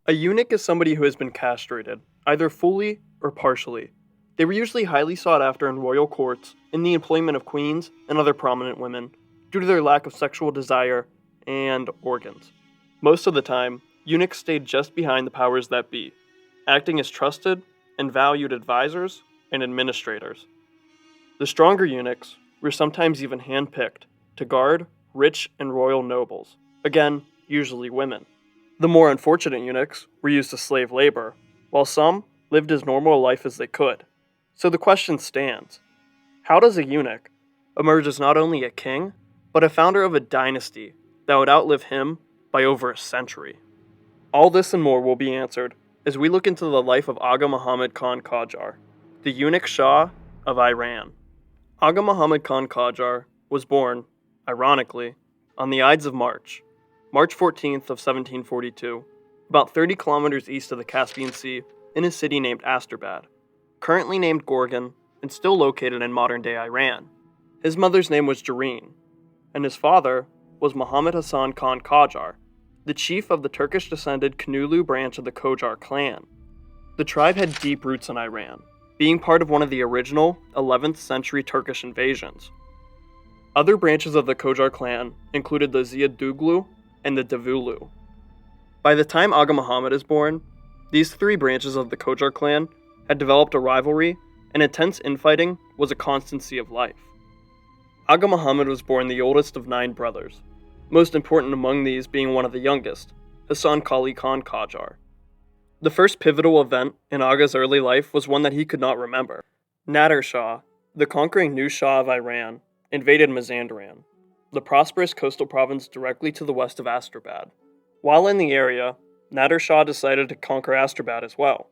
A eunuch is somebody who has been castrated, either fully or partially. They were usually highly sought after in royal courts, in the employment of queens and other prominent women, due to their lack of sexual desire and organs. Most of the time, eunuchs stayed just behind the powers that be, acting as trusted and valued advisors and administrators. The stronger eunuchs were sometimes even handpicked to guard rich and royal nobles, again, usually women. The more unfortunate eunuchs were used as slave labor, while some lived as normal a life as they could. So the question stands, how does a eunuch emerge as not only a king, but a founder of a dynasty that would outlive him by over a century? All this and more will be answered as we look into the life of Aga Muhammad Khan Qajar, the eunuch Shah of Iran. Aga Muhammad Khan Qajar was born, ironically, on the Ides of March 14th of 1742, about 30 kilometers east of the Caspian Sea in a city named Astrabad, currently named Gorgan and still located in modern-day Iran. His mother's name was Jareen, and his father was Muhammad Hassan Khan Qajar, the chief of the Turkish-descended Kanulu branch of the Qajar clan. The tribe had deep roots in Iran, being part of one of the original 11th century Turkish invasions. Other branches of the Qajar clan included the Ziyaduglu and the Davulu. By the time Aga Muhammad is born, these three branches of the Qajar clan had developed a rivalry, and intense infighting was a constancy of life. Aga Muhammad was born the oldest of 9 brothers, most important among these being one of the youngest, Hassan Kali Khan Qajar. The first pivotal event in Aga's early life was one that he could not remember. Nader Shah, the conquering new Shah of Iran, invaded Mazandaran, the prosperous coastal province directly to the west of Astrabad. While in the area, Nader Shah decided to conquer Astrabad as well.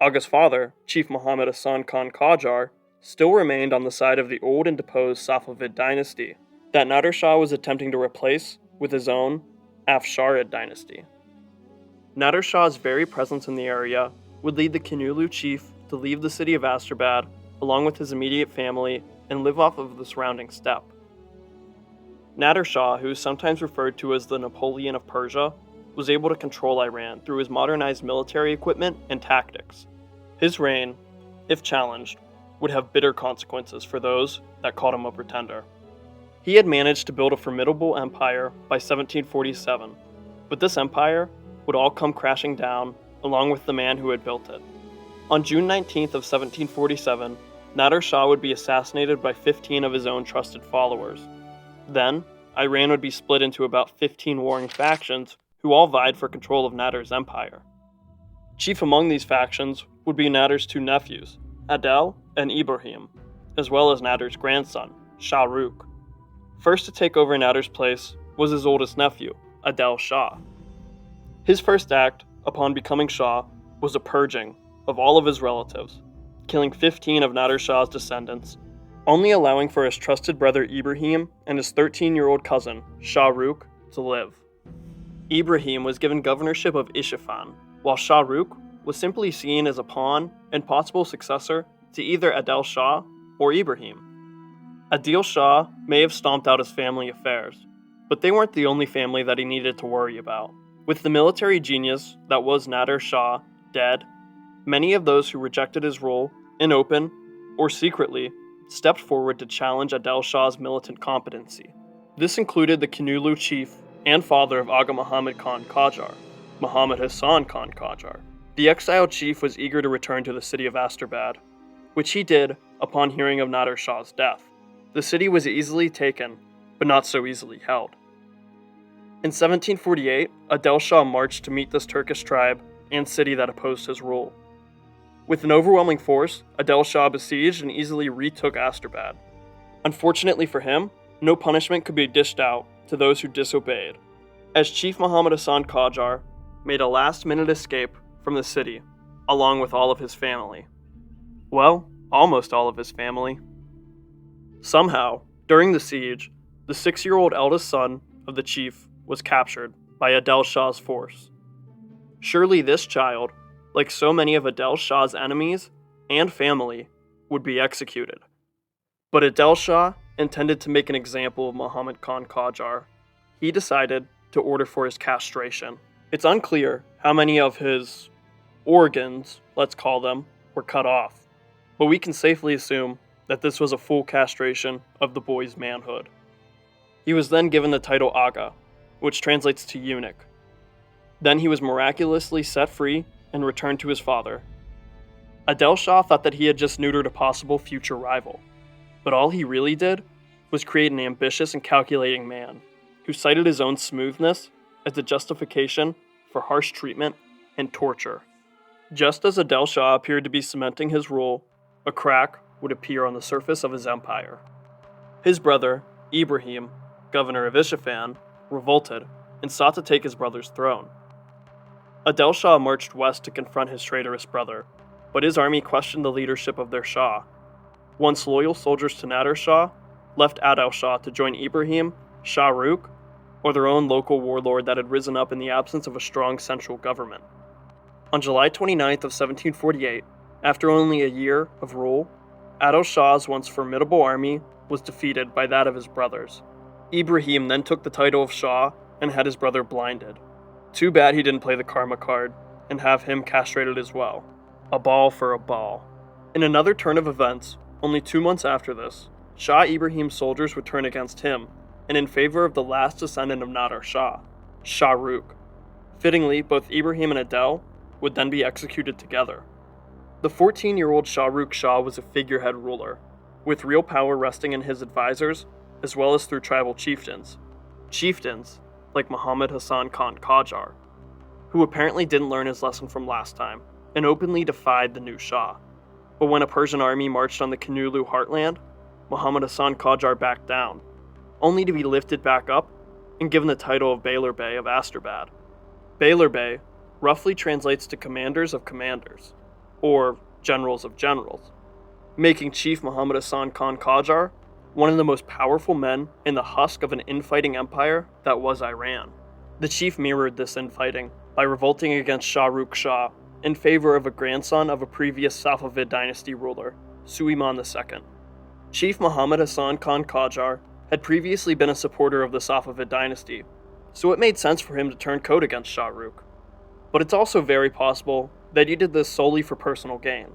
Aga's father, Chief Muhammad Hassan Khan Qajar, still remained on the side of the old and deposed Safavid dynasty that Nader Shah was attempting to replace with his own Afsharid dynasty. Nader Shah's very presence in the area would lead the Kanulu chief to leave the city of Astrabad along with his immediate family and live off of the surrounding steppe. Nader Shah, who is sometimes referred to as the Napoleon of Persia, was able to control Iran through his modernized military equipment and tactics. His reign, if challenged, would have bitter consequences for those that called him a pretender. He had managed to build a formidable empire by 1747, but this empire would all come crashing down along with the man who had built it. On June 19th of 1747, Nader Shah would be assassinated by 15 of his own trusted followers. Then, Iran would be split into about 15 warring factions who all vied for control of Nader's empire. Chief among these factions would be Nader's 2 nephews, Adel and Ibrahim, as well as Nader's grandson, Shah Rukh. First to take over Nader's place was his oldest nephew, Adel Shah. His first act, upon becoming Shah, was a purging of all of his relatives, killing 15 of Nader Shah's descendants, only allowing for his trusted brother Ibrahim and his 13-year-old cousin, Shah Rukh, to live. Ibrahim was given governorship of Isfahan, while Shah Rukh was simply seen as a pawn and possible successor to either Adel Shah or Ibrahim. Adil Shah may have stomped out his family affairs, but they weren't the only family that he needed to worry about. With the military genius that was Nader Shah dead, many of those who rejected his rule, in open or secretly, stepped forward to challenge Adel Shah's militant competency. This included the Kanulu chief and father of Aga Muhammad Khan Qajar, Muhammad Hassan Khan Qajar. The exiled chief was eager to return to the city of Astrabad, which he did upon hearing of Nader Shah's death. The city was easily taken, but not so easily held. In 1748, Adel Shah marched to meet this Turkish tribe and city that opposed his rule. With an overwhelming force, Adel Shah besieged and easily retook Astrabad. Unfortunately for him, no punishment could be dished out to those who disobeyed, as Chief Muhammad Hassan Qajar made a last-minute escape from the city, along with all of his family. Well, almost all of his family. Somehow, during the siege, the 6-year-old eldest son of the chief was captured by Adel Shah's force. Surely this child, like so many of Adel Shah's enemies and family, would be executed. But Adel Shah intended to make an example of Muhammad Khan Qajar. He decided to order for his castration. It's unclear how many of his organs, let's call them, were cut off, but we can safely assume that this was a full castration of the boy's manhood. He was then given the title Aga, which translates to eunuch. Then he was miraculously set free and returned to his father. Adel Shah thought that he had just neutered a possible future rival, but all he really did was create an ambitious and calculating man who cited his own smoothness as a justification for harsh treatment and torture. Just as Adel Shah appeared to be cementing his rule, a crack would appear on the surface of his empire. His brother, Ibrahim, governor of Isfahan, revolted and sought to take his brother's throne. Adel Shah marched west to confront his traitorous brother, but his army questioned the leadership of their Shah. Once loyal soldiers to Nader Shah left Adel Shah to join Ibrahim, Shah Rukh, or their own local warlord that had risen up in the absence of a strong central government. On July 29th of 1748, after only a year of rule, Adel Shah's once formidable army was defeated by that of his brothers. Ibrahim then took the title of Shah and had his brother blinded. Too bad he didn't play the karma card and have him castrated as well. A ball for a ball. In another turn of events, only 2 months after this, Shah Ibrahim's soldiers would turn against him and in favor of the last descendant of Nader Shah, Shah Rukh. Fittingly, both Ibrahim and Adel would then be executed together. The 14-year-old Shah Rukh Shah was a figurehead ruler, with real power resting in his advisors as well as through tribal chieftains. Chieftains like Muhammad Hassan Khan Qajar, who apparently didn't learn his lesson from last time and openly defied the new Shah. But when a Persian army marched on the Kanulu heartland, Muhammad Hassan Qajar backed down, only to be lifted back up and given the title of Beyler Bey of Asterbad. Beyler Bey roughly translates to commanders of commanders, or generals of generals, making Chief Muhammad Hassan Khan Qajar one of the most powerful men in the husk of an infighting empire that was Iran. The chief mirrored this infighting by revolting against Shah Rukh Shah in favor of a grandson of a previous Safavid dynasty ruler, Suleiman II. Chief Muhammad Hassan Khan Qajar had previously been a supporter of the Safavid dynasty, so it made sense for him to turn coat against Shah Rukh. But it's also very possible that he did this solely for personal gain.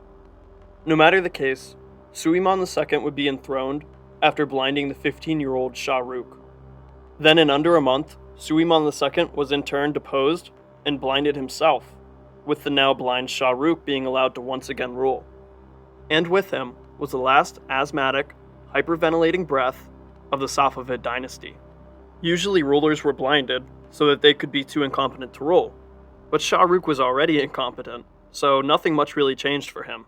No matter the case, Suleiman II would be enthroned after blinding the 15-year-old Shah Rukh. Then in under a month, Suleiman II was in turn deposed and blinded himself, with the now blind Shah Rukh being allowed to once again rule. And with him was the last asthmatic, hyperventilating breath of the Safavid dynasty. Usually rulers were blinded so that they could be too incompetent to rule, but Shah Rukh was already incompetent, so nothing much really changed for him.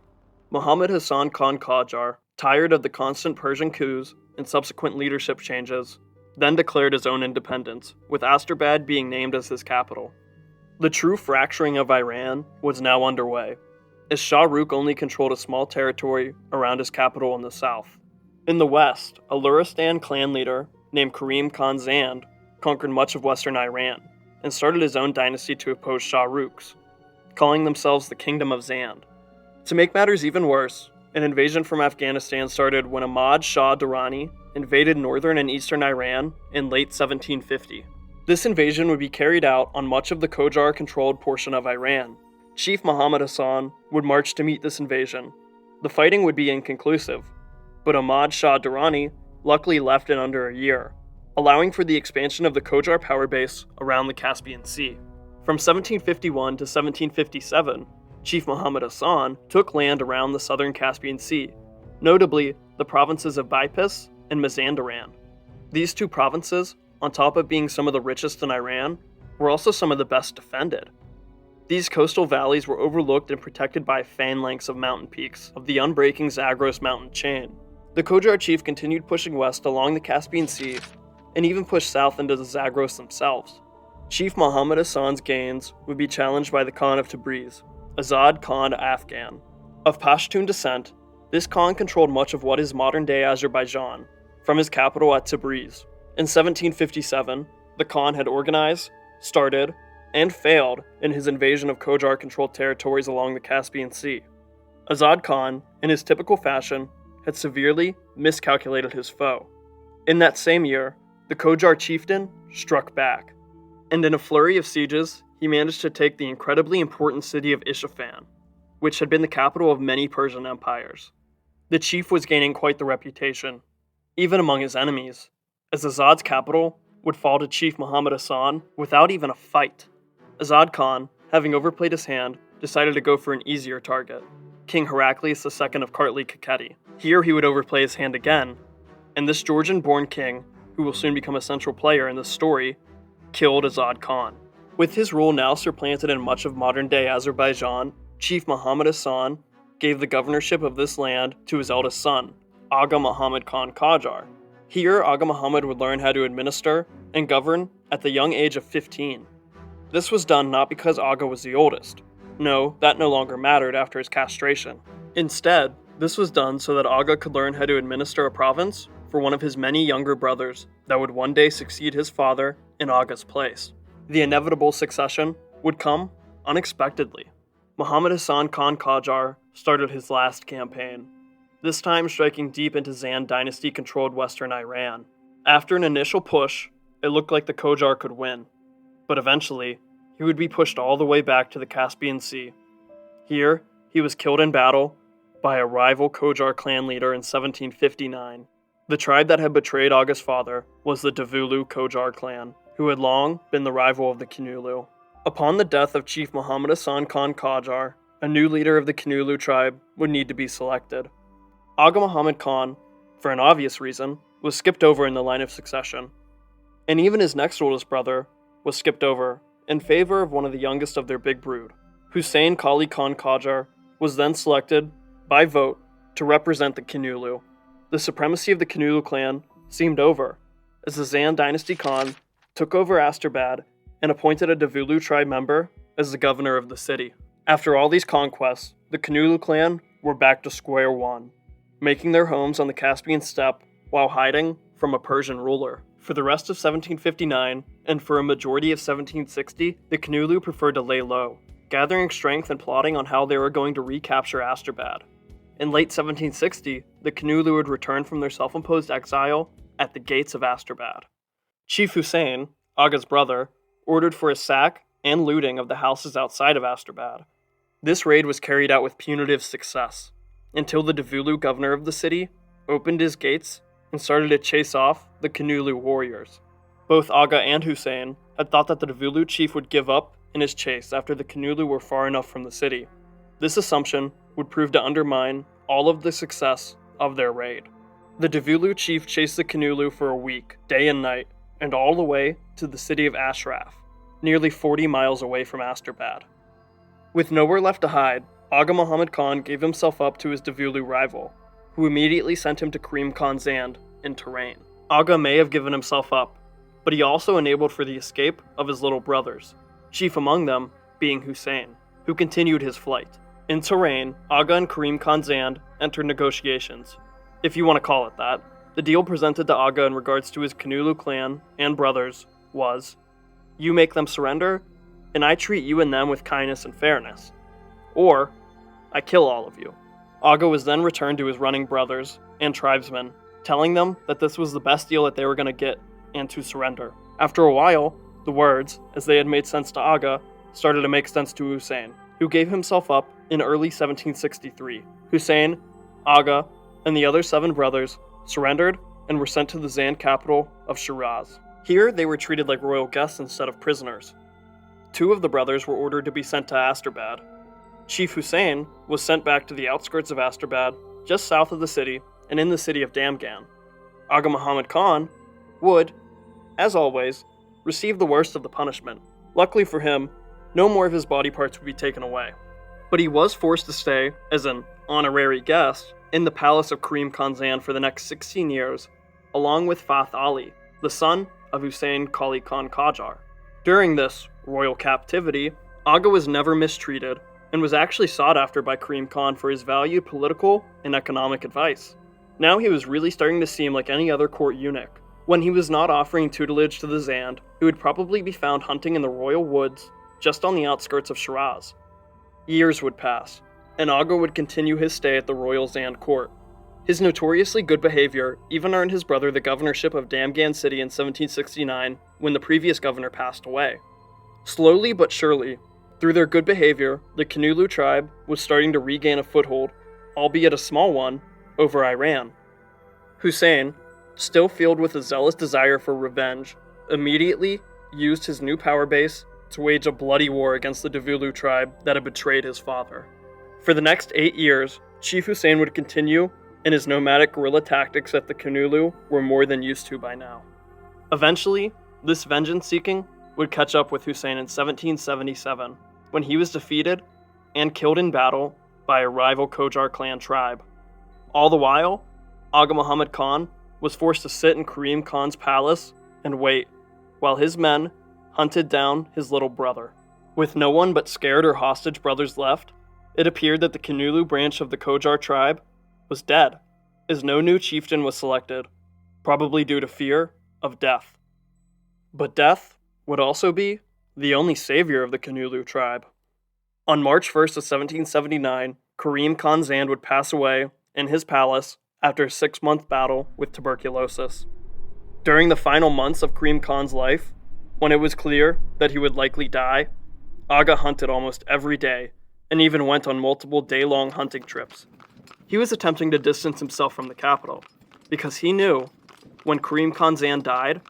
Muhammad Hassan Khan Qajar, tired of the constant Persian coups and subsequent leadership changes, then declared his own independence, with Asterbad being named as his capital. The true fracturing of Iran was now underway, as Shah Rukh only controlled a small territory around his capital in the south. In the west, a Luristan clan leader named Karim Khan Zand conquered much of western Iran and started his own dynasty to oppose Shah Rukh's, calling themselves the Kingdom of Zand. To make matters even worse, an invasion from Afghanistan started when Ahmad Shah Durrani invaded northern and eastern Iran in late 1750. This invasion would be carried out on much of the Qajar-controlled portion of Iran. Chief Muhammad Hassan would march to meet this invasion. The fighting would be inconclusive, but Ahmad Shah Durrani luckily left in under a year, allowing for the expansion of the Qajar power base around the Caspian Sea. From 1751 to 1757, Chief Muhammad Hassan took land around the southern Caspian Sea, notably the provinces of Baipis and Mazandaran. These two provinces, on top of being some of the richest in Iran, were also some of the best defended. These coastal valleys were overlooked and protected by fan lengths of mountain peaks of the unbreaking Zagros mountain chain. The Qajar chief continued pushing west along the Caspian Sea and even pushed south into the Zagros themselves. Chief Muhammad Hassan's gains would be challenged by the Khan of Tabriz, Azad Khan Afghan. Of Pashtun descent, this Khan controlled much of what is modern-day Azerbaijan, from his capital at Tabriz. In 1757, the Khan had organized, started, and failed in his invasion of Qajar-controlled territories along the Caspian Sea. Azad Khan, in his typical fashion, had severely miscalculated his foe. In that same year, the Qajar chieftain struck back, and in a flurry of sieges, he managed to take the incredibly important city of Isfahan, which had been the capital of many Persian empires. The chief was gaining quite the reputation, even among his enemies, as Azad's capital would fall to Chief Muhammad Hassan without even a fight. Azad Khan, having overplayed his hand, decided to go for an easier target, King Heraclius II of Kartli Kakheti. Here he would overplay his hand again, and this Georgian-born king, who will soon become a central player in this story, killed Azad Khan. With his rule now supplanted in much of modern-day Azerbaijan, Chief Muhammad Hassan gave the governorship of this land to his eldest son, Aga Muhammad Khan Qajar. Here, Aga Muhammad would learn how to administer and govern at the young age of 15. This was done not because Aga was the oldest. No, that no longer mattered after his castration. Instead, this was done so that Aga could learn how to administer a province for one of his many younger brothers that would one day succeed his father in Aga's place. The inevitable succession would come unexpectedly. Muhammad Hassan Khan Qajar started his last campaign, this time striking deep into Zand Dynasty-controlled western Iran. After an initial push, it looked like the Qajar could win, but eventually, he would be pushed all the way back to the Caspian Sea. Here, he was killed in battle by a rival Qajar clan leader in 1759. The tribe that had betrayed Aga's father was the Davulu Qajar clan, who had long been the rival of the Kinulu. Upon the death of Chief Muhammad Hassan Khan Qajar, a new leader of the Kinulu tribe would need to be selected. Aga Muhammad Khan, for an obvious reason, was skipped over in the line of succession, and even his next oldest brother was skipped over in favor of one of the youngest of their big brood. Hussein Kali Khan Qajar was then selected by vote to represent the Kinulu. The supremacy of the Kinulu clan seemed over, as the Zand Dynasty Khan took over Asterbad and appointed a Davulu tribe member as the governor of the city. After all these conquests, the Kinulu clan were back to square one, making their homes on the Caspian steppe while hiding from a Persian ruler. For the rest of 1759, and for a majority of 1760, the Kinulu preferred to lay low, gathering strength and plotting on how they were going to recapture Asterbad. In late 1760, the Kinulu would return from their self-imposed exile at the gates of Asterbad. Chief Hussein, Aga's brother, ordered for a sack and looting of the houses outside of Asterbad. This raid was carried out with punitive success, until the Davulu governor of the city opened his gates and started to chase off the Kinulu warriors. Both Aga and Hussein had thought that the Davulu chief would give up in his chase after the Kinulu were far enough from the city. This assumption would prove to undermine all of the success of their raid. The Davulu chief chased the Kinulu for a week, day and night, and all the way to the city of Ashraf, nearly 40 miles away from Asterbad. With nowhere left to hide, Aga Muhammad Khan gave himself up to his Davulu rival, who immediately sent him to Karim Khan Zand in Touraine. Aga may have given himself up, but he also enabled for the escape of his little brothers, chief among them being Hussein, who continued his flight. In Touraine, Aga and Karim Khan Zand entered negotiations, if you want to call it that. The deal presented to Aga in regards to his Kinulu clan and brothers was, you make them surrender, and I treat you and them with kindness and fairness. Or, I kill all of you. Aga was then returned to his running brothers and tribesmen, telling them that this was the best deal that they were going to get, and to surrender. After a while, the words, as they had made sense to Aga, started to make sense to Hussein, who gave himself up in early 1763. Hussein, Aga, and the other 7 brothers surrendered and were sent to the Zand capital of Shiraz. Here, they were treated like royal guests instead of prisoners. 2 of the brothers were ordered to be sent to Asterbad. Chief Hussein was sent back to the outskirts of Asterbad, just south of the city, and in the city of Damgan. Aga Muhammad Khan would, as always, receive the worst of the punishment. Luckily for him, no more of his body parts would be taken away. But he was forced to stay, as an honorary guest, in the palace of Karim Khan Zand for the next 16 years, along with Fath Ali, the son of Hussein Kali Khan Qajar. During this royal captivity, Aga was never mistreated, and was actually sought after by Karim Khan for his valued political and economic advice. Now he was really starting to seem like any other court eunuch, when he was not offering tutelage to the Zand, who would probably be found hunting in the royal woods just on the outskirts of Shiraz. Years would pass, and Aga would continue his stay at the royal Zand court. His notoriously good behavior even earned his brother the governorship of Damgan city in 1769 when the previous governor passed away. Slowly but surely, through their good behavior, the Kanulu tribe was starting to regain a foothold, albeit a small one, over Iran. Hussein, still filled with a zealous desire for revenge, immediately used his new power base to wage a bloody war against the Davulu tribe that had betrayed his father. For the next 8 years, Chief Hussein would continue in his nomadic guerrilla tactics that the Kanulu were more than used to by now. Eventually, this vengeance-seeking would catch up with Hussein in 1777, when he was defeated and killed in battle by a rival Qajar clan tribe. All the while, Aga Muhammad Khan was forced to sit in Karim Khan's palace and wait, while his men hunted down his little brother. With no one but scared or hostage brothers left, it appeared that the Kanulu branch of the Qajar tribe was dead, as no new chieftain was selected, probably due to fear of death. But death would also be the only savior of the Kanulu tribe. On March 1st of 1779, Karim Khan Zand would pass away in his palace after a 6-month battle with tuberculosis. During the final months of Karim Khan's life, when it was clear that he would likely die, Aga hunted almost every day and even went on multiple day-long hunting trips. He was attempting to distance himself from the capital because he knew when Karim Khan Zand died,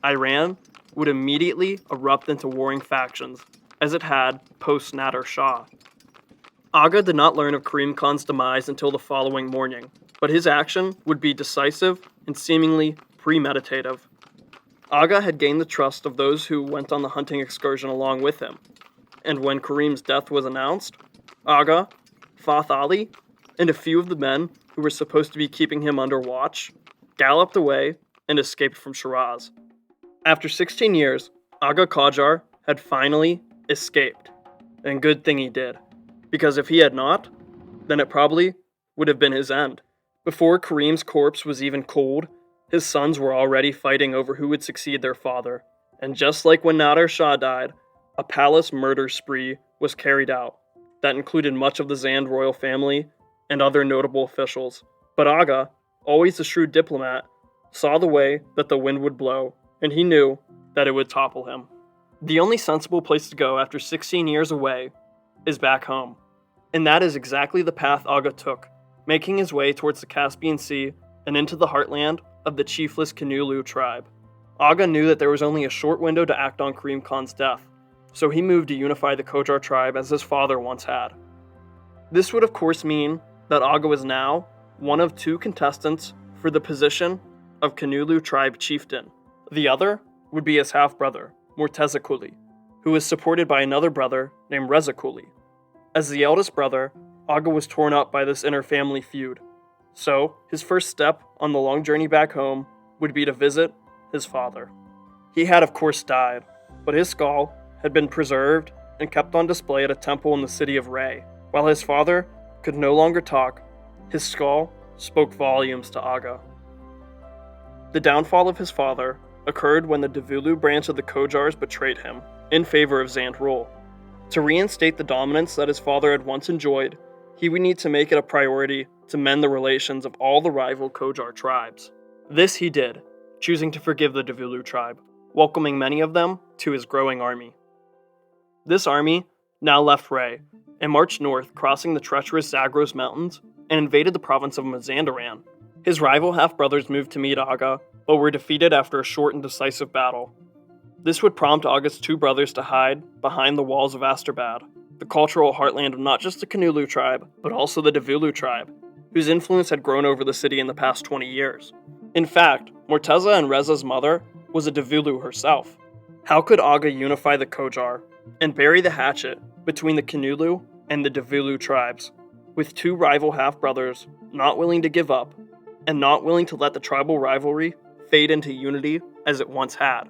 Iran would immediately erupt into warring factions, as it had post-Nader Shah. Aga did not learn of Karim Khan's demise until the following morning, but his action would be decisive and seemingly premeditative. Aga had gained the trust of those who went on the hunting excursion along with him, and when Karim's death was announced, Aga, Fath Ali, and a few of the men who were supposed to be keeping him under watch galloped away and escaped from Shiraz. After 16 years, Aga Qajar had finally escaped, and good thing he did, because if he had not, then it probably would have been his end. Before Karim's corpse was even cold, his sons were already fighting over who would succeed their father, and just like when Nader Shah died, a palace murder spree was carried out that included much of the Zand royal family and other notable officials. But Aga, always a shrewd diplomat, saw the way that the wind would blow, and he knew that it would topple him. The only sensible place to go after 16 years away is back home, and that is exactly the path Aga took, making his way towards the Caspian Sea and into the heartland of the chiefless Kanulu tribe. Aga knew that there was only a short window to act on Karim Khan's death, so he moved to unify the Qajar tribe as his father once had. This would of course mean that Aga was now one of 2 contestants for the position of Kanulu tribe chieftain. The other would be his half-brother, Morteza Quli, who was supported by another brother named Reza Quli. As the eldest brother, Aga was torn up by this inter-family feud, so his first step on the long journey back home would be to visit his father. He had of course died, but his skull had been preserved and kept on display at a temple in the city of Ray. While his father could no longer talk, his skull spoke volumes to Aga. The downfall of his father occurred when the Davulu branch of the Qajars betrayed him in favor of Zand rule. To reinstate the dominance that his father had once enjoyed, he would need to make it a priority to mend the relations of all the rival Qajar tribes. This he did, choosing to forgive the Davulu tribe, welcoming many of them to his growing army. This army now left Ray and marched north, crossing the treacherous Zagros Mountains, and invaded the province of Mazandaran. His rival half-brothers moved to meet Aga, but were defeated after a short and decisive battle. This would prompt Aga's 2 brothers to hide behind the walls of Asterbad, the cultural heartland of not just the Kanulu tribe, but also the Davulu tribe, whose influence had grown over the city in the past 20 years. In fact, Morteza and Reza's mother was a Davulu herself. How could Aga unify the Qajar and bury the hatchet between the Kanulu and the Davulu tribes, with 2 rival half-brothers not willing to give up and not willing to let the tribal rivalry fade into unity as it once had?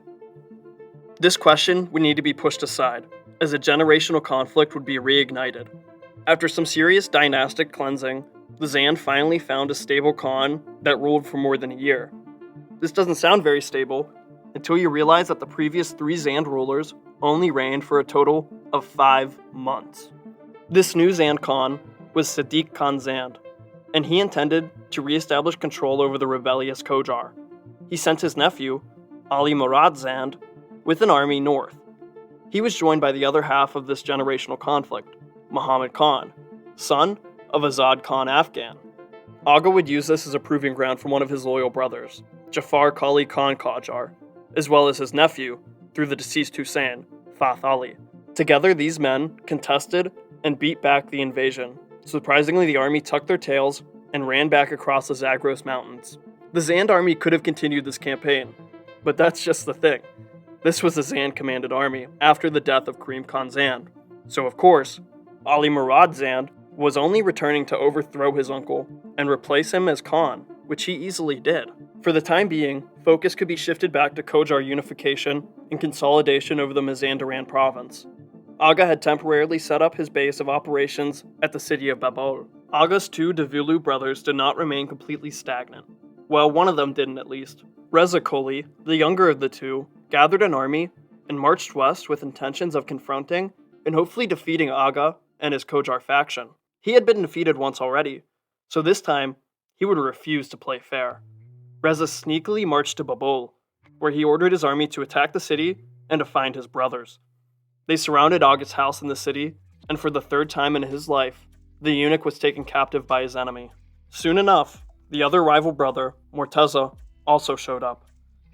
This question would need to be pushed aside, as a generational conflict would be reignited. After some serious dynastic cleansing, the Zand finally found a stable Khan that ruled for more than a year. This doesn't sound very stable until you realize that the previous 3 Zand rulers only reigned for a total of 5 months. This new Zand Khan was Sadiq Khan Zand, and he intended to re-establish control over the rebellious Qajar. He sent his nephew, Ali Murad Zand, with an army north. He was joined by the other half of this generational conflict, Muhammad Khan, son of Azad Khan Afghan. Aga would use this as a proving ground for one of his loyal brothers, Jafar Kali Khan Qajar, as well as his nephew, through the deceased Hussein, Fath Ali. Together, these men contested and beat back the invasion. Surprisingly, the army tucked their tails and ran back across the Zagros Mountains. The Zand army could have continued this campaign, but that's just the thing. This was a Zand-commanded army after the death of Karim Khan Zand. So of course, Ali Murad Zand was only returning to overthrow his uncle and replace him as Khan, which he easily did. For the time being, focus could be shifted back to Qajar unification and consolidation over the Mazandaran province. Aga had temporarily set up his base of operations at the city of Babol. Aga's two Davulu brothers did not remain completely stagnant. Well, one of them didn't at least. Reza Koli, the younger of the two, gathered an army and marched west with intentions of confronting and hopefully defeating Aga and his Qajar faction. He had been defeated once already, so this time he would refuse to play fair. Reza sneakily marched to Babol, where he ordered his army to attack the city and to find his brothers. They surrounded Aga's house in the city, and for the third time in his life, the eunuch was taken captive by his enemy. Soon enough, the other rival brother, Morteza, also showed up.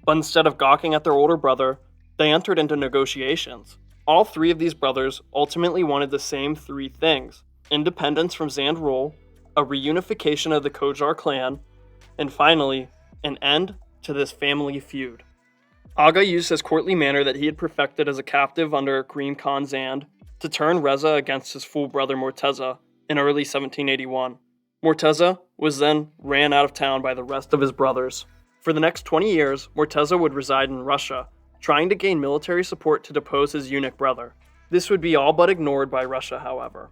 But instead of gawking at their older brother, they entered into negotiations. All three of these brothers ultimately wanted the same three things: independence from Zand rule, a reunification of the Qajar clan, and finally, an end to this family feud. Aga used his courtly manner that he had perfected as a captive under Karim Khan Zand to turn Reza against his full brother Morteza in early 1781. Morteza was then ran out of town by the rest of his brothers. For the next 20 years, Morteza would reside in Russia, trying to gain military support to depose his eunuch brother. This would be all but ignored by Russia, however.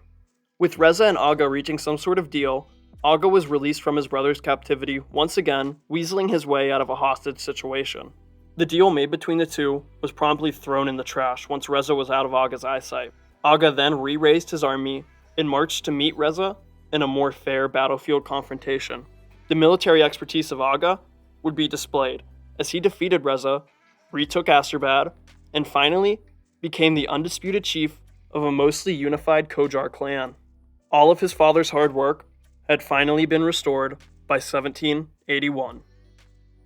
With Reza and Aga reaching some sort of deal, Aga was released from his brother's captivity, once again weaseling his way out of a hostage situation. The deal made between the two was promptly thrown in the trash once Reza was out of Aga's eyesight. Aga then re-raised his army and marched to meet Reza in a more fair battlefield confrontation. The military expertise of Aga would be displayed as he defeated Reza, retook Asterbad, and finally became the undisputed chief of a mostly unified Qajar clan. All of his father's hard work had finally been restored by 1781.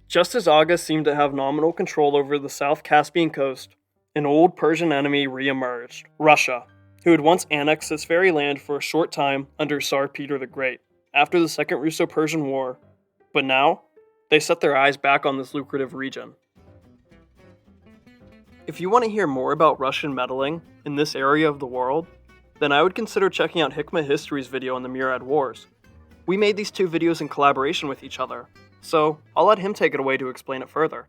Just as Aga seemed to have nominal control over the South Caspian coast, an old Persian enemy re-emerged, Russia, who had once annexed this very land for a short time under Tsar Peter the Great, after the Second Russo-Persian War, but now, they set their eyes back on this lucrative region. If you want to hear more about Russian meddling in this area of the world, then I would consider checking out Hikmah History's video on the Murad Wars. We made these two videos in collaboration with each other, so I'll let him take it away to explain it further.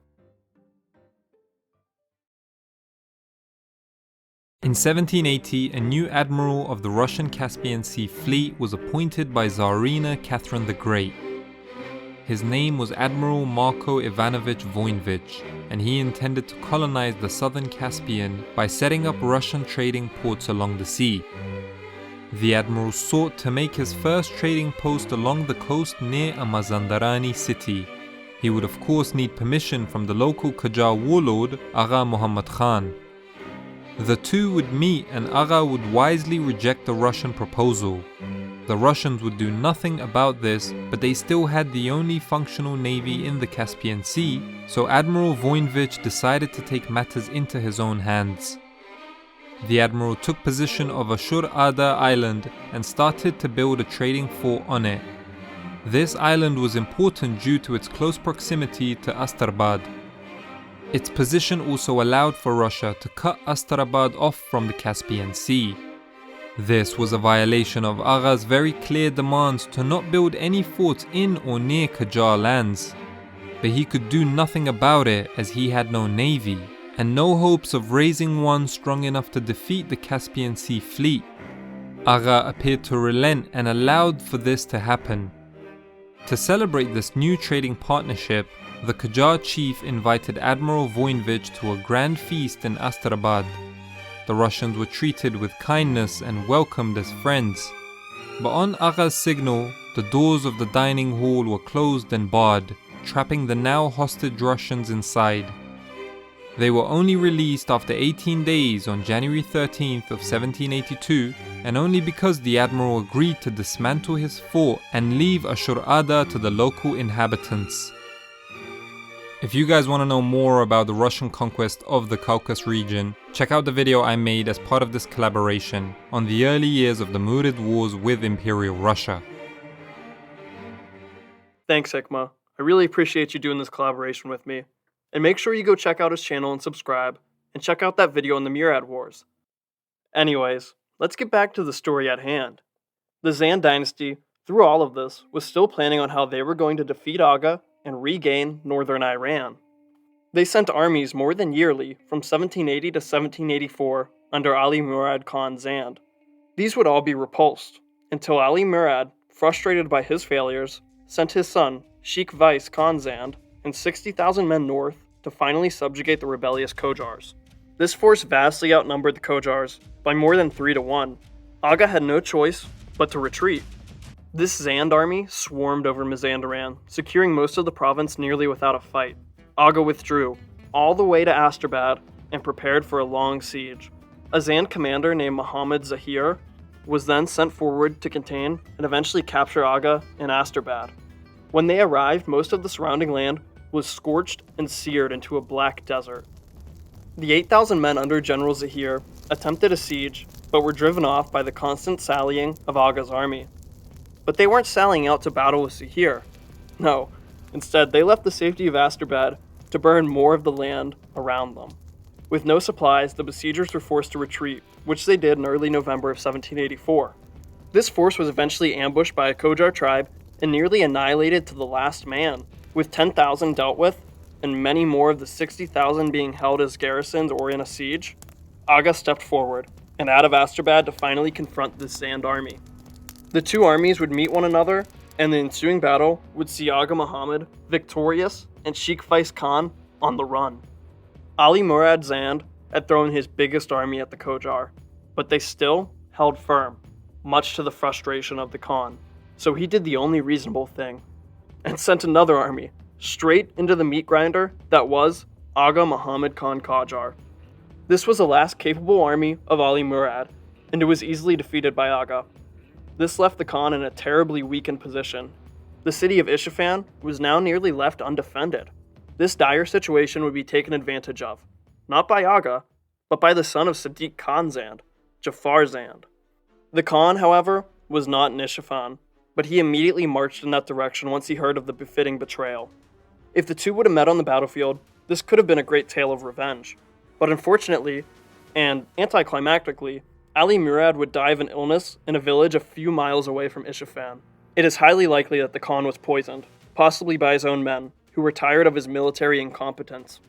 In 1780, a new admiral of the Russian Caspian Sea fleet was appointed by Tsarina Catherine the Great. His name was Admiral Marko Ivanovich Voinovich, and he intended to colonize the southern Caspian by setting up Russian trading ports along the sea. The admiral sought to make his first trading post along the coast near a Mazandarani city. He would of course need permission from the local Qajar warlord Agha Muhammad Khan. The two would meet and Agha would wisely reject the Russian proposal. The Russians would do nothing about this, but they still had the only functional navy in the Caspian Sea, so Admiral Voinovich decided to take matters into his own hands. The admiral took possession of Ashur Ada Island and started to build a trading fort on it. This island was important due to its close proximity to Astrabad. Its position also allowed for Russia to cut Astrabad off from the Caspian Sea. This was a violation of Agha's very clear demands to not build any forts in or near Qajar lands. But he could do nothing about it as he had no navy, and no hopes of raising one strong enough to defeat the Caspian Sea fleet. Agha appeared to relent and allowed for this to happen. To celebrate this new trading partnership, the Qajar chief invited Admiral Voinovich to a grand feast in Astrabad. The Russians were treated with kindness and welcomed as friends. But on Agha's signal, the doors of the dining hall were closed and barred, trapping the now hostage Russians inside. They were only released after 18 days on January 13th of 1782, and only because the admiral agreed to dismantle his fort and leave a shur'ada to the local inhabitants. If you guys want to know more about the Russian conquest of the Caucasus region, check out the video I made as part of this collaboration on the early years of the Murid Wars with Imperial Russia. Thanks, Hikmah. I really appreciate you doing this collaboration with me. And make sure you go check out his channel and subscribe, and check out that video on the Murad Wars. Anyways, let's get back to the story at hand. The Zand dynasty, through all of this, was still planning on how they were going to defeat Aga and regain northern Iran. They sent armies more than yearly from 1780 to 1784 under Ali Murad Khan Zand. These would all be repulsed, until Ali Murad, frustrated by his failures, sent his son, Sheikh Vais Khan Zand, and 60,000 men north to finally subjugate the rebellious Qojars. This force vastly outnumbered the Qojars by more than 3 to 1. Aga had no choice but to retreat. This Zand army swarmed over Mazandaran, securing most of the province nearly without a fight. Aga withdrew, all the way to Asterbad, and prepared for a long siege. A Zand commander named Muhammad Zahir was then sent forward to contain and eventually capture Aga in Asterbad. When they arrived, most of the surrounding land was scorched and seared into a black desert. The 8,000 men under General Zahir attempted a siege, but were driven off by the constant sallying of Aga's army. But they weren't sallying out to battle with Zahir. No, instead they left the safety of Asterbad to burn more of the land around them. With no supplies, the besiegers were forced to retreat, which they did in early November of 1784. This force was eventually ambushed by a Qojar tribe and nearly annihilated to the last man, with 10,000 dealt with, and many more of the 60,000 being held as garrisons or in a siege. Aga stepped forward, and out of Asterbad to finally confront the Zand army. The two armies would meet one another, and the ensuing battle would see Aga Muhammad victorious and Sheikh Vais Khan on the run. Ali Murad Zand had thrown his biggest army at the Qojar, but they still held firm, much to the frustration of the Khan. So he did the only reasonable thing, and sent another army straight into the meat grinder that was Aga Muhammad Khan Qajar. This was the last capable army of Ali Murad, and it was easily defeated by Aga. This left the Khan in a terribly weakened position. The city of Isfahan was now nearly left undefended. This dire situation would be taken advantage of, not by Aga, but by the son of Sadiq Khan Zand, Jafar Zand. The Khan, however, was not in Isfahan, but he immediately marched in that direction once he heard of the befitting betrayal. If the two would have met on the battlefield, this could have been a great tale of revenge. But unfortunately, and anticlimactically, Ali Murad would die of an illness in a village a few miles away from Isfahan. It is highly likely that the Khan was poisoned, possibly by his own men, who were tired of his military incompetence.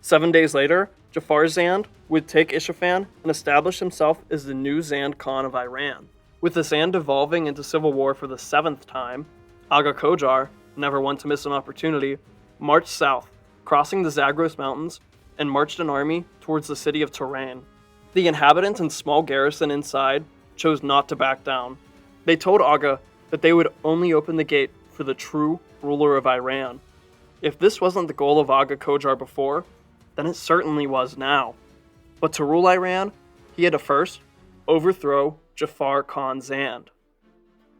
7 days later, Jafar Zand would take Isfahan and establish himself as the new Zand Khan of Iran. With the Zand devolving into civil war for the 7th time, Aga Qojar, never one to miss an opportunity, marched south, crossing the Zagros Mountains, and marched an army towards the city of Tehran. The inhabitants and small garrison inside chose not to back down. They told Aga that they would only open the gate for the true ruler of Iran. If this wasn't the goal of Aga Qojar before, then it certainly was now. But to rule Iran, he had to first overthrow Jafar Khan Zand.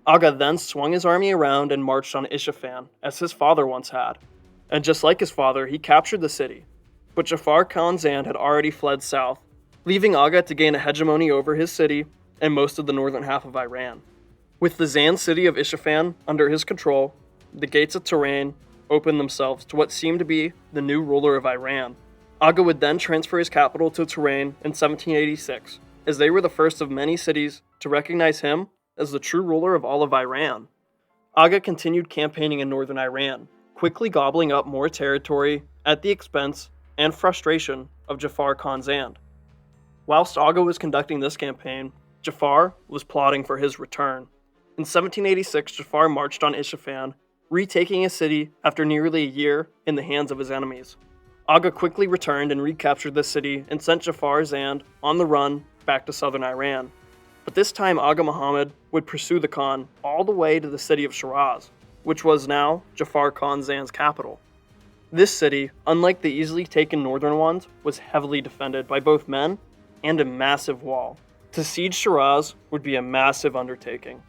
Aga then swung his army around and marched on Isfahan, as his father once had. And just like his father, he captured the city. But Jafar Khan Zand had already fled south, leaving Aga to gain a hegemony over his city and most of the northern half of Iran. With the Zand city of Isfahan under his control, the gates of Tehran opened themselves to what seemed to be the new ruler of Iran. Aga would then transfer his capital to Tehran in 1786, as they were the first of many cities to recognize him as the true ruler of all of Iran. Aga continued campaigning in northern Iran, quickly gobbling up more territory at the expense and frustration of Jafar Khan Zand. Whilst Aga was conducting this campaign, Jafar was plotting for his return. In 1786, Jafar marched on Isfahan, retaking a city after nearly a year in the hands of his enemies. Aga quickly returned and recaptured the city and sent Jafar Zand on the run back to southern Iran. But this time Aga Muhammad would pursue the Khan all the way to the city of Shiraz, which was now Jafar Khan Zand's capital. This city, unlike the easily taken northern ones, was heavily defended by both men and a massive wall. To siege Shiraz would be a massive undertaking,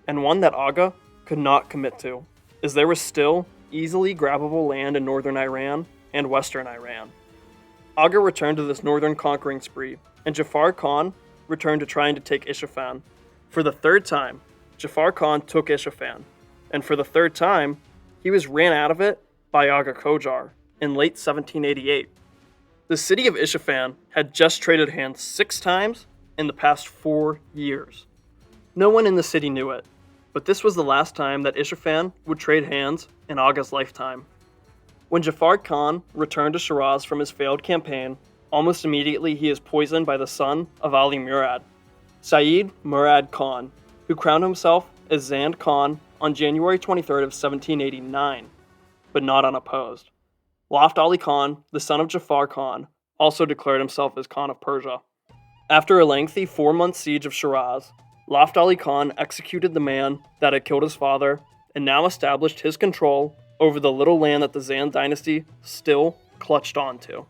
and one that Aga could not commit to, as there was still easily grabbable land in northern Iran and western Iran. Aga returned to this northern conquering spree, and Jafar Khan returned to trying to take Isfahan. For the third time, Jafar Khan took Isfahan, and for the third time, he was ran out of it by Aga Qajar in late 1788. The city of Isfahan had just traded hands 6 times in the past 4 years. No one in the city knew it, but this was the last time that Isfahan would trade hands in Aga's lifetime. When Jafar Khan returned to Shiraz from his failed campaign, almost immediately he is poisoned by the son of Ali Murad, Saeed Murad Khan, who crowned himself as Zand Khan on January 23rd of 1789, but not unopposed. Laft Ali Khan, the son of Jafar Khan, also declared himself as Khan of Persia. After a lengthy 4-month siege of Shiraz, Laft Ali Khan executed the man that had killed his father and now established his control over the little land that the Zand dynasty still clutched onto.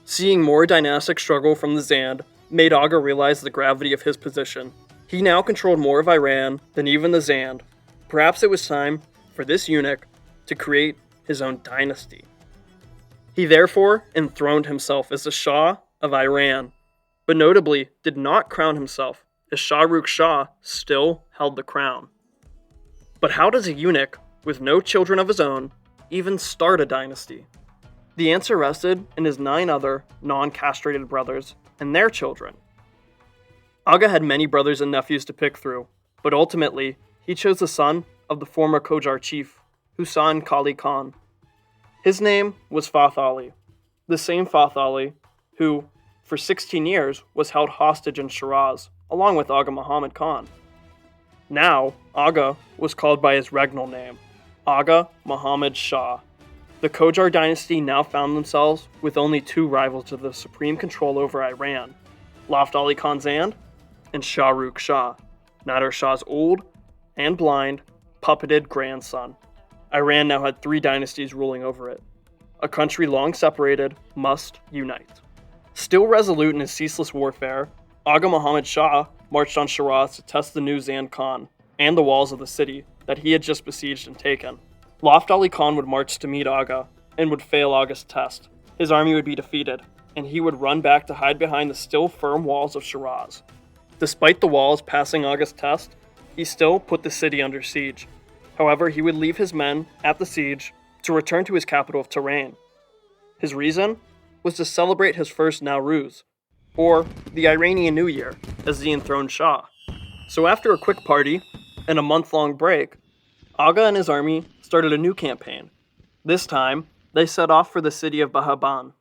Seeing more dynastic struggle from the Zand made Aga realize the gravity of his position. He now controlled more of Iran than even the Zand. Perhaps it was time for this eunuch to create his own dynasty. He therefore enthroned himself as the Shah of Iran, but notably did not crown himself, as Shahrukh Shah still held the crown. But how does a eunuch, with no children of his own, even start a dynasty? The answer rested in his 9 other non-castrated brothers and their children. Aga had many brothers and nephews to pick through, but ultimately he chose the son of the former Qajar chief, Husain Kali Khan. His name was Fath Ali, the same Fath Ali who, for 16 years, was held hostage in Shiraz, along with Aga Muhammad Khan. Now, Aga was called by his regnal name, Aga Muhammad Shah. The Qajar dynasty now found themselves with only 2 rivals to the supreme control over Iran, Laft Ali Khan Zand and Shahrukh Shah, Nader Shah's old and blind, puppeted grandson. Iran now had 3 dynasties ruling over it. A country long separated must unite. Still resolute in his ceaseless warfare, Aga Muhammad Shah marched on Shiraz to test the new Zand Khan and the walls of the city that he had just besieged and taken. Laft Ali Khan would march to meet Aga and would fail Aga's test. His army would be defeated, and he would run back to hide behind the still firm walls of Shiraz. Despite the walls passing Aga's test, he still put the city under siege. However, he would leave his men at the siege to return to his capital of Tehran. His reason was to celebrate his first Nowruz, or the Iranian New Year, as the enthroned Shah. So after a quick party and a month-long break, Aga and his army started a new campaign. This time, they set off for the city of Bahaban.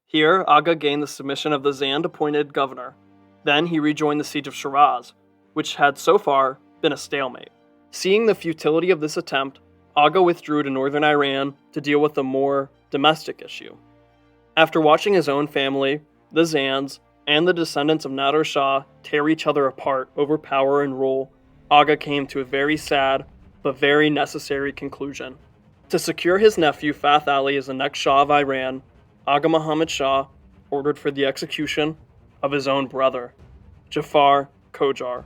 Here, Aga gained the submission of the Zand-appointed governor. Then he rejoined the siege of Shiraz, which had so far been a stalemate. Seeing the futility of this attempt, Aga withdrew to northern Iran to deal with a more domestic issue. After watching his own family, the Zands, and the descendants of Nader Shah tear each other apart over power and rule, Aga came to a very sad but very necessary conclusion. To secure his nephew Fath Ali as the next Shah of Iran, Aga Muhammad Shah ordered for the execution of his own brother, Jafar Qajar,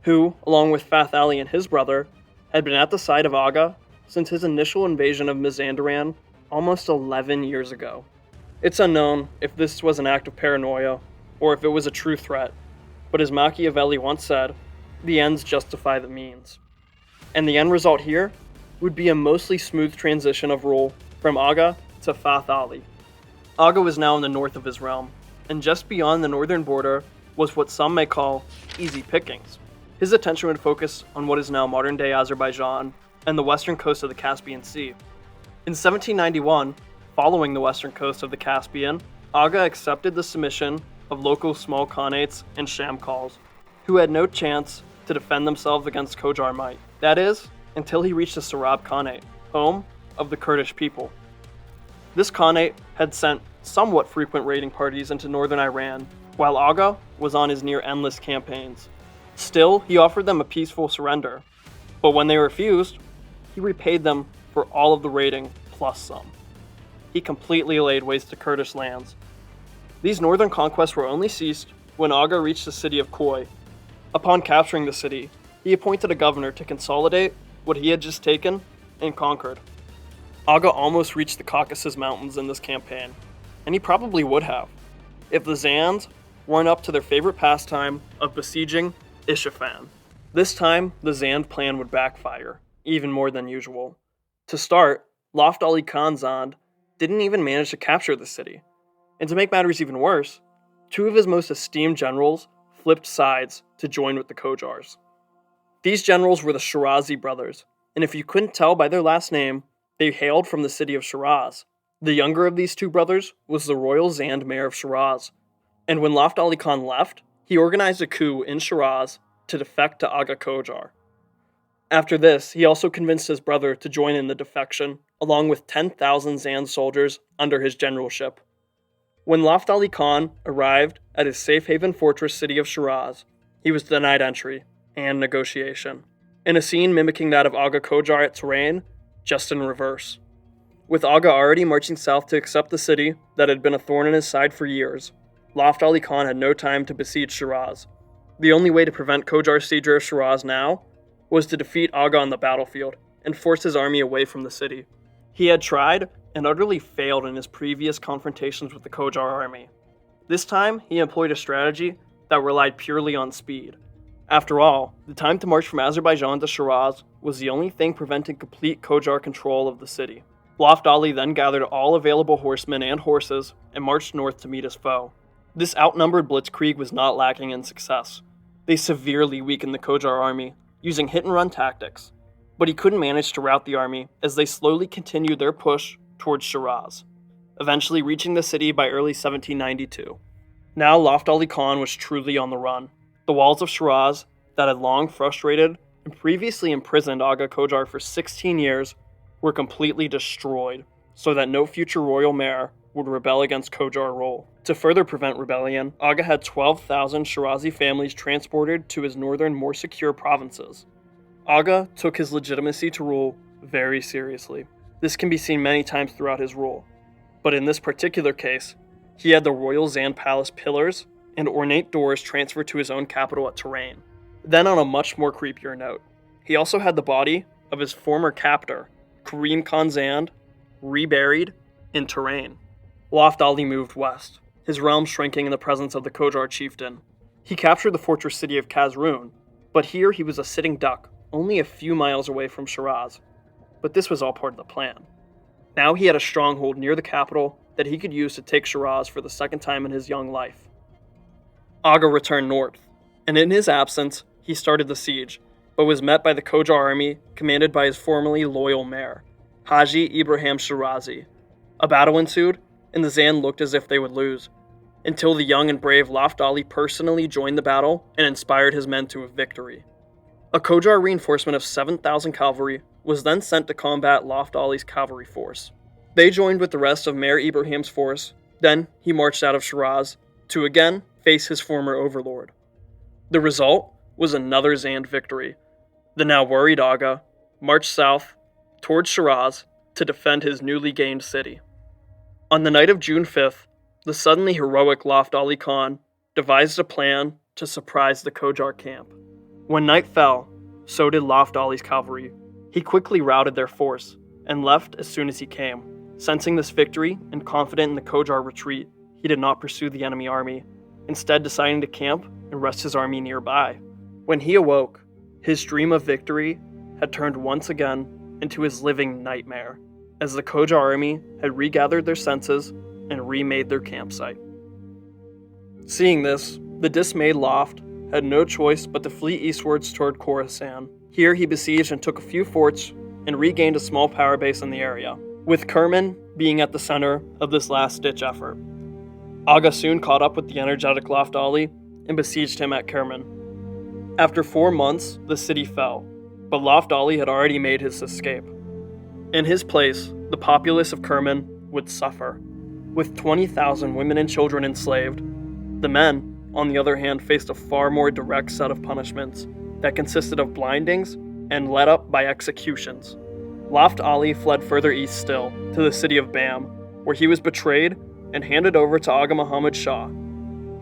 who, along with Fath Ali and his brother, had been at the side of Aga since his initial invasion of Mazandaran almost 11 years ago. It's unknown if this was an act of paranoia or if it was a true threat, but as Machiavelli once said, the ends justify the means. And the end result here would be a mostly smooth transition of rule from Aga to Fath Ali. Aga was now in the north of his realm, and just beyond the northern border was what some may call easy pickings. His attention would focus on what is now modern-day Azerbaijan and the western coast of the Caspian Sea. In 1791, following the western coast of the Caspian, Aga accepted the submission of local small khanates and shamkals, who had no chance to defend themselves against Qajar might. That is, until he reached the Sarab Khanate, home of the Kurdish people. This Khanate had sent somewhat frequent raiding parties into northern Iran, while Aga was on his near-endless campaigns. Still, he offered them a peaceful surrender, but when they refused, he repaid them for all of the raiding plus some. he completely laid waste to Kurdish lands. These northern conquests were only ceased when Aga reached the city of Khoi. Upon capturing the city, he appointed a governor to consolidate what he had just taken and conquered. Aga almost reached the Caucasus Mountains in this campaign, and he probably would have, if the Zands weren't up to their favorite pastime of besieging Isfahan. This time, the Zand plan would backfire, even more than usual. To start, Loft Ali Khan Zand didn't even manage to capture the city. And to make matters even worse, two of his most esteemed generals flipped sides to join with the Qojars. These generals were the Shirazi brothers, and if you couldn't tell by their last name, they hailed from the city of Shiraz. The younger of these two brothers was the royal Zand mayor of Shiraz, and when Loft Ali Khan left, he organized a coup in Shiraz to defect to Aga Qojar. After this, he also convinced his brother to join in the defection, along with 10,000 Zand soldiers under his generalship. When Loft Ali Khan arrived at his safe haven fortress city of Shiraz, he was denied entry and negotiation, in a scene mimicking that of Aga Qojar at Touraine, just in reverse. With Aga already marching south to accept the city that had been a thorn in his side for years, Loft Ali Khan had no time to besiege Shiraz. The only way to prevent Qojar's siege of Shiraz now was to defeat Aga on the battlefield and force his army away from the city. He had tried and utterly failed in his previous confrontations with the Qojar army. This time, he employed a strategy that relied purely on speed. After all, the time to march from Azerbaijan to Shiraz was the only thing preventing complete Qojar control of the city. Loft Ali then gathered all available horsemen and horses and marched north to meet his foe. This outnumbered blitzkrieg was not lacking in success. They severely weakened the Qojar army, using hit-and-run tactics, but he couldn't manage to rout the army as they slowly continued their push towards Shiraz, eventually reaching the city by early 1792. Now Loft Ali Khan was truly on the run. The walls of Shiraz, that had long frustrated and previously imprisoned Aga Qojar for 16 years, were completely destroyed, so that no future royal mayor would rebel against Qojar rule. To further prevent rebellion, Aga had 12,000 Shirazi families transported to his northern, more secure provinces. Aga took his legitimacy to rule very seriously. This can be seen many times throughout his rule, but in this particular case, he had the royal Zand palace pillars and ornate doors transferred to his own capital at Touraine. Then on a much more creepier note, he also had the body of his former captor, Karim Khan Zand, reburied in Touraine. Loft Ali moved west, his realm shrinking in the presence of the Qojar chieftain. He captured the fortress city of Kazrun, but here he was a sitting duck, only a few miles away from Shiraz. But this was all part of the plan. Now he had a stronghold near the capital that he could use to take Shiraz for the second time in his young life. Aga returned north, and in his absence, he started the siege, but was met by the Qojar army commanded by his formerly loyal mayor, Haji Ibrahim Shirazi. A battle ensued, and the Zand looked as if they would lose, until the young and brave Loft Ali personally joined the battle and inspired his men to a victory. A Qojar reinforcement of 7,000 cavalry was then sent to combat Loft Ali's cavalry force. They joined with the rest of Mayor Ibrahim's force, then he marched out of Shiraz to again face his former overlord. The result was another Zand victory. The now worried Aga marched south towards Shiraz to defend his newly gained city. On the night of June 5th, the suddenly heroic Loft Ali Khan devised a plan to surprise the Qojar camp. When night fell, so did Loft Ali's cavalry. He quickly routed their force and left as soon as he came. Sensing this victory and confident in the Qojar retreat, he did not pursue the enemy army, instead deciding to camp and rest his army nearby. When he awoke, his dream of victory had turned once again into his living nightmare, as the Qojar army had regathered their senses and remade their campsite. Seeing this, the dismayed Loft had no choice but to flee eastwards toward Khorasan. Here he besieged and took a few forts and regained a small power base in the area, with Kerman being at the center of this last-ditch effort. Aga soon caught up with the energetic Loft Ali and besieged him at Kerman. After 4 months, the city fell, but Loft Ali had already made his escape. In his place, the populace of Kerman would suffer, with 20,000 women and children enslaved. The men, on the other hand, faced a far more direct set of punishments that consisted of blindings and led up by executions. Loft Ali fled further east still, to the city of Bam, where he was betrayed and handed over to Aga Muhammad Shah.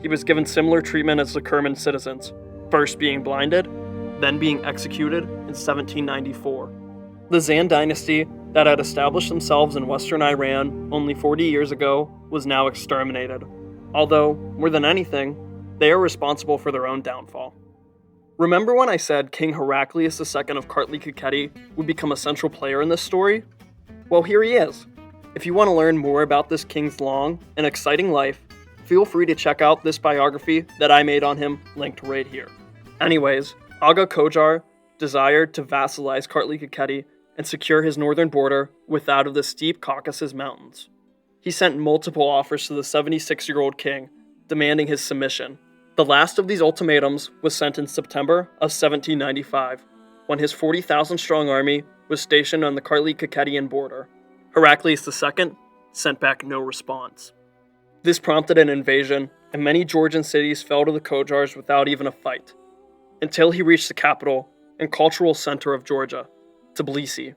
He was given similar treatment as the Kerman citizens, first being blinded, then being executed in 1794. The Zand dynasty that had established themselves in western Iran only 40 years ago was now exterminated, although, more than anything, they are responsible for their own downfall. Remember when I said King Heraclius II of Kartli Kakheti would become a central player in this story? Well, here he is. If you want to learn more about this king's long and exciting life, feel free to check out this biography that I made on him, linked right here. Anyways, Aga Qajar desired to vassalize Kartli Kakheti and secure his northern border without of the steep Caucasus Mountains. He sent multiple offers to the 76-year-old king, demanding his submission. The last of these ultimatums was sent in September of 1795, when his 40,000-strong army was stationed on the Kartli Kakhetian border. Heraclius II sent back no response. This prompted an invasion, and many Georgian cities fell to the Qajars without even a fight, until he reached the capital and cultural center of Georgia, Tbilisi.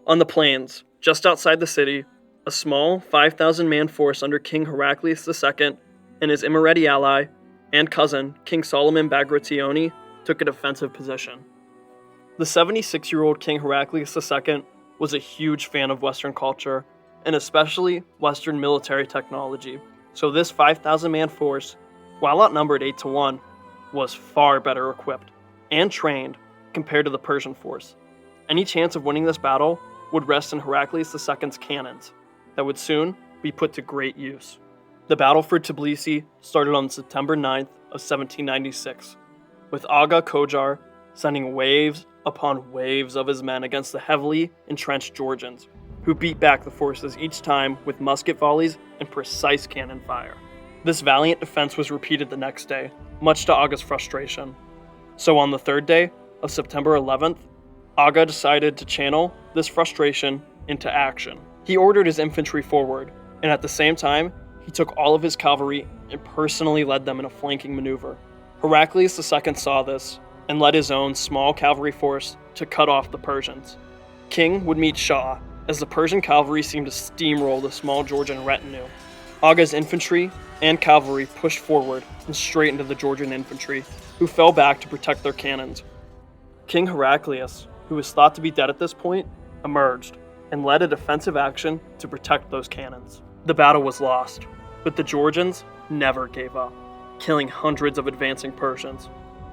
On the plains, just outside the city, a small 5,000-man force under King Heraclius II and his Imereti ally and cousin, King Solomon Bagrationi, took a defensive position. The 76-year-old King Heraclius II was a huge fan of Western culture, and especially Western military technology, so this 5,000-man force, while outnumbered 8-1, was far better equipped and trained compared to the Persian force. Any chance of winning this battle would rest in Heraclius II's cannons, that would soon be put to great use. The battle for Tbilisi started on September 9th of 1796, with Aga Qajar sending waves upon waves of his men against the heavily entrenched Georgians, who beat back the forces each time with musket volleys and precise cannon fire. This valiant defense was repeated the next day, much to Aga's frustration. So on the third day of September 11th, Aga decided to channel this frustration into action. He ordered his infantry forward, and at the same time, he took all of his cavalry and personally led them in a flanking maneuver. Heraclius II saw this, and led his own small cavalry force to cut off the Persians. King would meet Shah, as the Persian cavalry seemed to steamroll the small Georgian retinue. Aga's infantry and cavalry pushed forward and straight into the Georgian infantry, who fell back to protect their cannons. King Heraclius, who was thought to be dead at this point, emerged and led a defensive action to protect those cannons. The battle was lost, but the Georgians never gave up, killing hundreds of advancing Persians.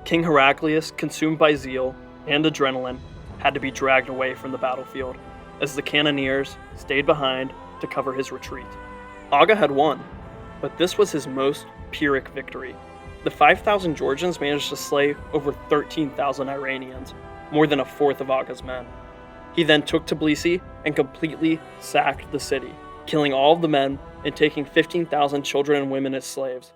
King Heraclius, consumed by zeal and adrenaline, had to be dragged away from the battlefield, as the cannoneers stayed behind to cover his retreat. Aga had won, but this was his most Pyrrhic victory. The 5,000 Georgians managed to slay over 13,000 Iranians, more than a fourth of Aga's men. He then took Tbilisi and completely sacked the city, killing all of the men and taking 15,000 children and women as slaves.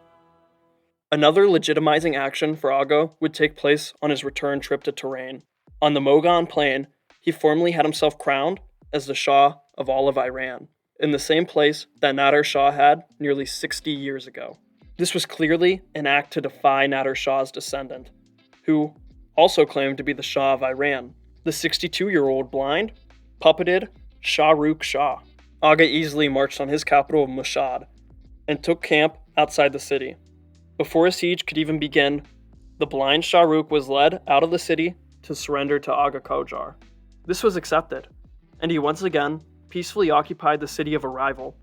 Another legitimizing action for Aga would take place on his return trip to Touraine. On the Mogan plain, he formally had himself crowned as the Shah of all of Iran, in the same place that Nader Shah had nearly 60 years ago. This was clearly an act to defy Nader Shah's descendant, who also claimed to be the Shah of Iran. The 62-year-old blind, puppeted Shah Rukh Shah. Aga easily marched on his capital of Mashhad and took camp outside the city. Before a siege could even begin, the blind Shah Rukh was led out of the city to surrender to Aga Qajar. This was accepted, and he once again peacefully occupied the city of a rival.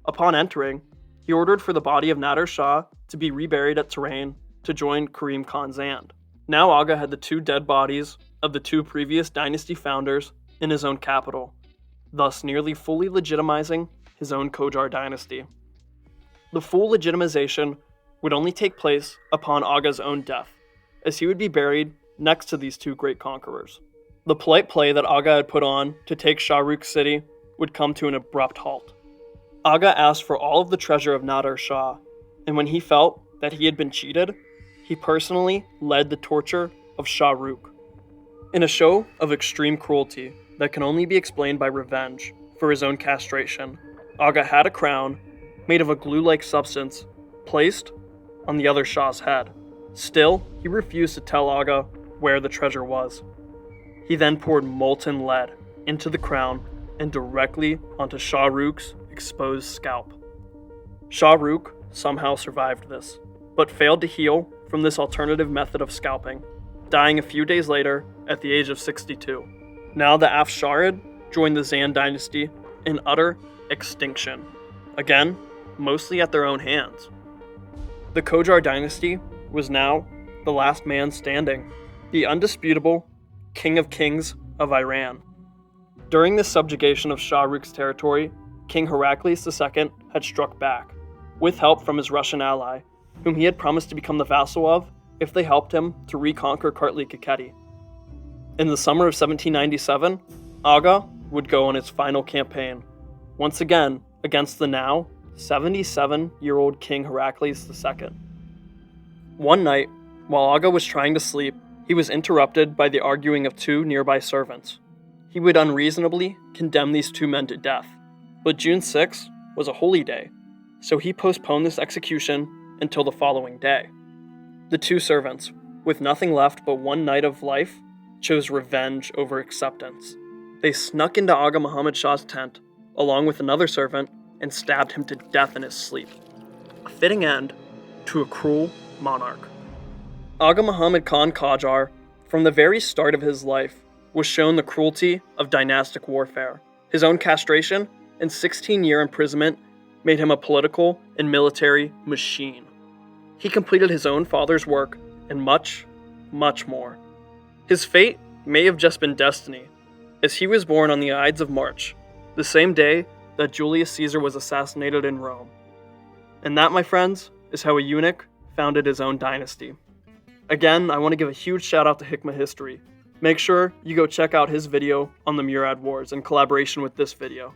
Upon entering, he ordered for the body of Nader Shah to be reburied at Touraine to join Karim Khan Zand. Now Aga had the two dead bodies of the two previous dynasty founders in his own capital, thus nearly fully legitimizing his own Qajar dynasty. The full legitimization would only take place upon Aga's own death, as he would be buried next to these two great conquerors. The polite play that Aga had put on to take Shah Rukh's city would come to an abrupt halt. Aga asked for all of the treasure of Nader Shah, and when he felt that he had been cheated, he personally led the torture of Shah Rukh. In a show of extreme cruelty that can only be explained by revenge for his own castration, Aga had a crown made of a glue-like substance placed on the other Shah's head. Still, he refused to tell Aga where the treasure was. He then poured molten lead into the crown and directly onto Shah Rukh's exposed scalp. Shahrukh somehow survived this, but failed to heal from this alternative method of scalping, dying a few days later at the age of 62. Now the Afsharid joined the Zand dynasty in utter extinction, again, mostly at their own hands. The Qajar dynasty was now the last man standing, the undisputable King of Kings of Iran. During this subjugation of Shahrukh's territory, King Heraclius II had struck back, with help from his Russian ally, whom he had promised to become the vassal of if they helped him to reconquer Kartli-Kakheti. In the summer of 1797, Aga would go on its final campaign, once again against the now 77-year-old King Heraclius II. One night, while Aga was trying to sleep, he was interrupted by the arguing of two nearby servants. He would unreasonably condemn these two men to death, but June 6 was a holy day, so he postponed this execution until the following day. The two servants, with nothing left but one night of life, chose revenge over acceptance. They snuck into Aga Muhammad Shah's tent, along with another servant, and stabbed him to death in his sleep. A fitting end to a cruel monarch. Aga Muhammad Khan Qajar, from the very start of his life, was shown the cruelty of dynastic warfare. His own castration and 16-year imprisonment made him a political and military machine. He completed his own father's work and much, much more. His fate may have just been destiny, as he was born on the Ides of March, the same day that Julius Caesar was assassinated in Rome. And that, my friends, is how a eunuch founded his own dynasty. Again, I want to give a huge shout out to Hikmah History. Make sure you go check out his video on the Murad Wars in collaboration with this video.